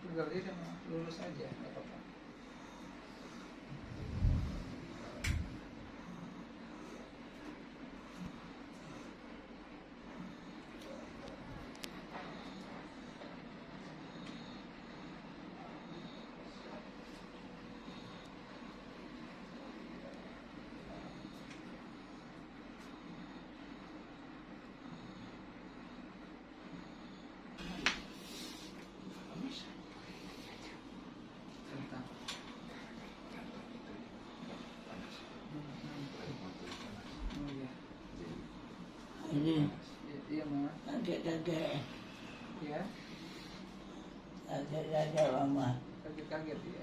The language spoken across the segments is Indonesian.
Tinggal dia sama lulus aja, nggak apa-apa. Ini Iya mah, kaget-kaget, ya kaget-kaget mama. kaget-kaget ya.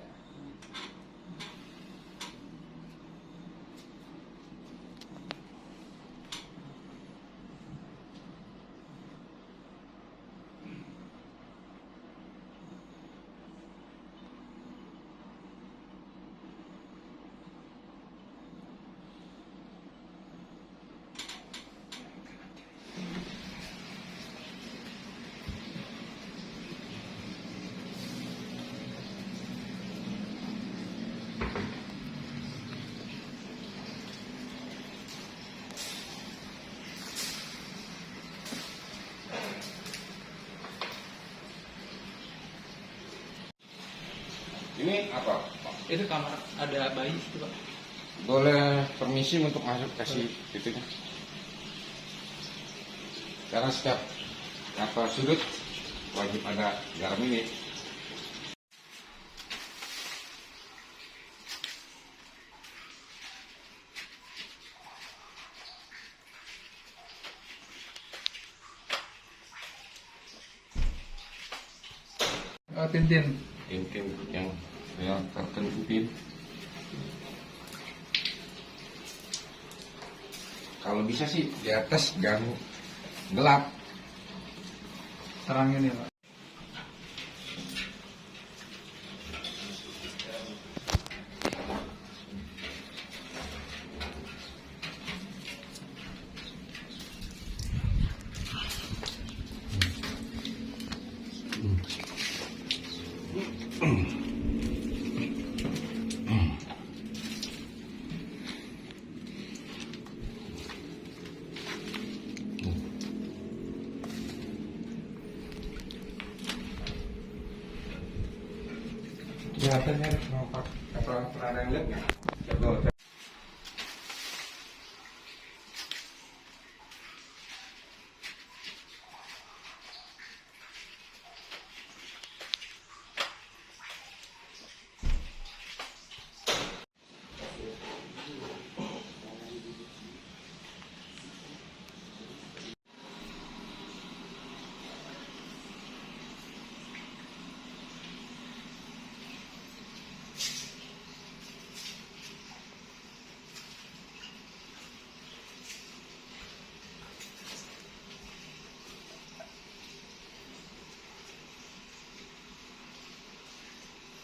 Ini apa, Pak? Itu kamar ada bayi itu Pak. Boleh permisi untuk masuk kasih itunya? Karena setiap sudut wajib ada garam ini. Oh, Tintin. Tintin yang tertentu. Kalau bisa sih di atas jangan gelap. Terangin ya Pak. Kelihatannya pernah ada yang lihat nggak? Betul.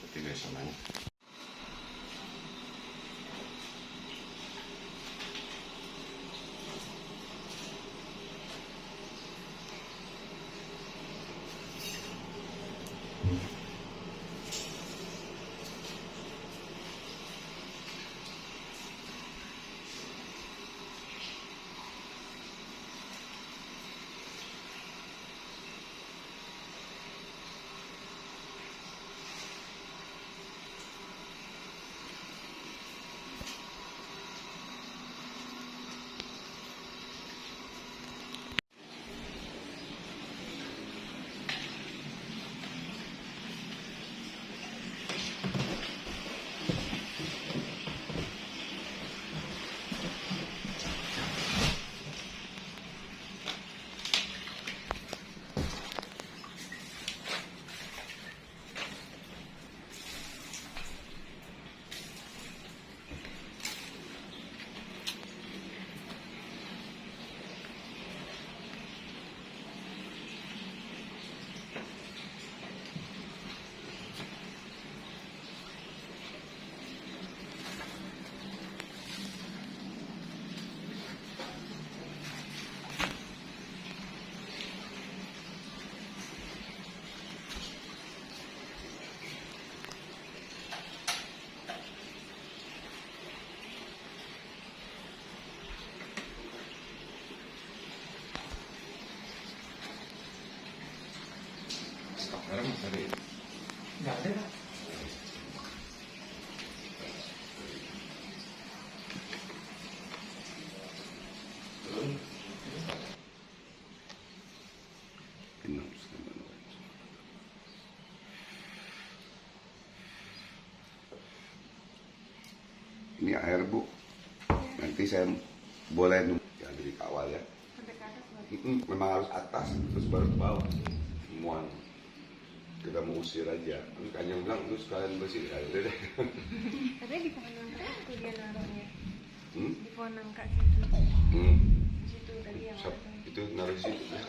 Itu guys namanya. Sekarang tadi Nggak ada Pak. Ini air Bu, nanti saya boleh jangan dikawal ya. Memang harus atas terus baru ke bawah. Semua kita mau usir aja. Kan yang bilang terus kalian bersih, ya udah deh. Tapi di pohon nangka itu dia naruhnya. Di pohon nangka situ. Di situ tadi yang Itu naruh di situ. Ya,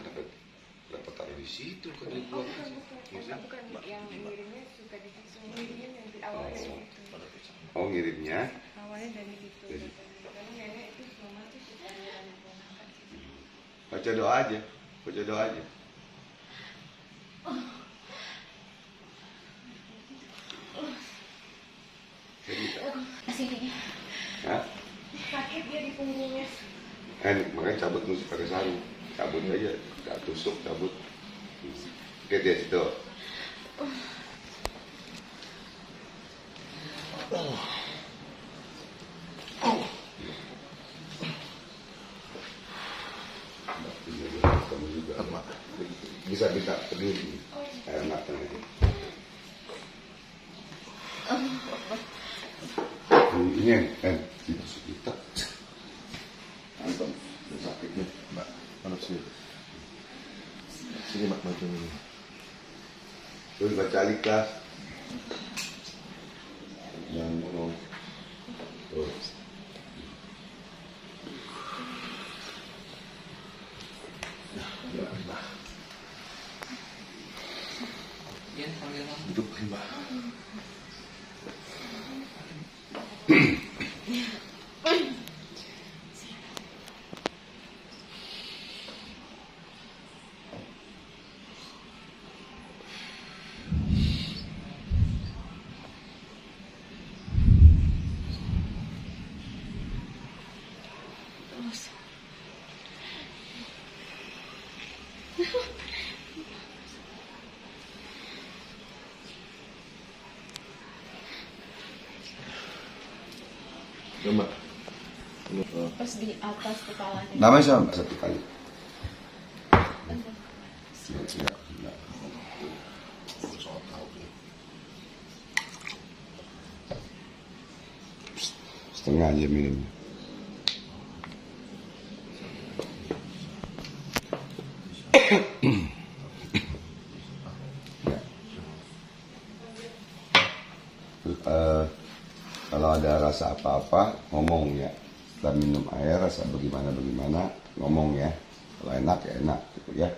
kenapa taruh di situ kan dibuat? bukan yang ngirimnya suka di situ. Ngirimnya yang di awalnya dari situ. Oh ngirimnya? Awalnya dari situ. Karena nenek itu selama itu suka di pohon nangka situ. Baca doa aja, baca doa aja. Sini. Hah? Sakit dia di punggungnya. Makanya cabut mesti pakai sarung. Cabut aja, gak tusuk, cabut. Oke dia situ. Kamu juga bisa berdiri. Air matanya. Ini kita antum sakit nih Mbak, harus sini Mbak maju ini. Terus baca alikas yang ngomong terus. Iya, panggil Mas. Duduk Mbak. Coba. Pas di atas kepalanya. Namanya sama satu kali. Siap. Setengah aja minum. Kalau ada rasa apa-apa ngomong ya. Setelah minum air rasa bagaimana ngomong ya. Kalau enak ya enak gitu ya.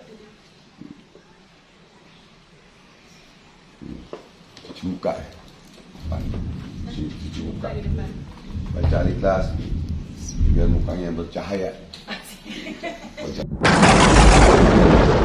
Cuci muka ya. depan. Cuci muka. Baca Al-Ikhlas. Biar mukanya bercahaya. Bercahaya.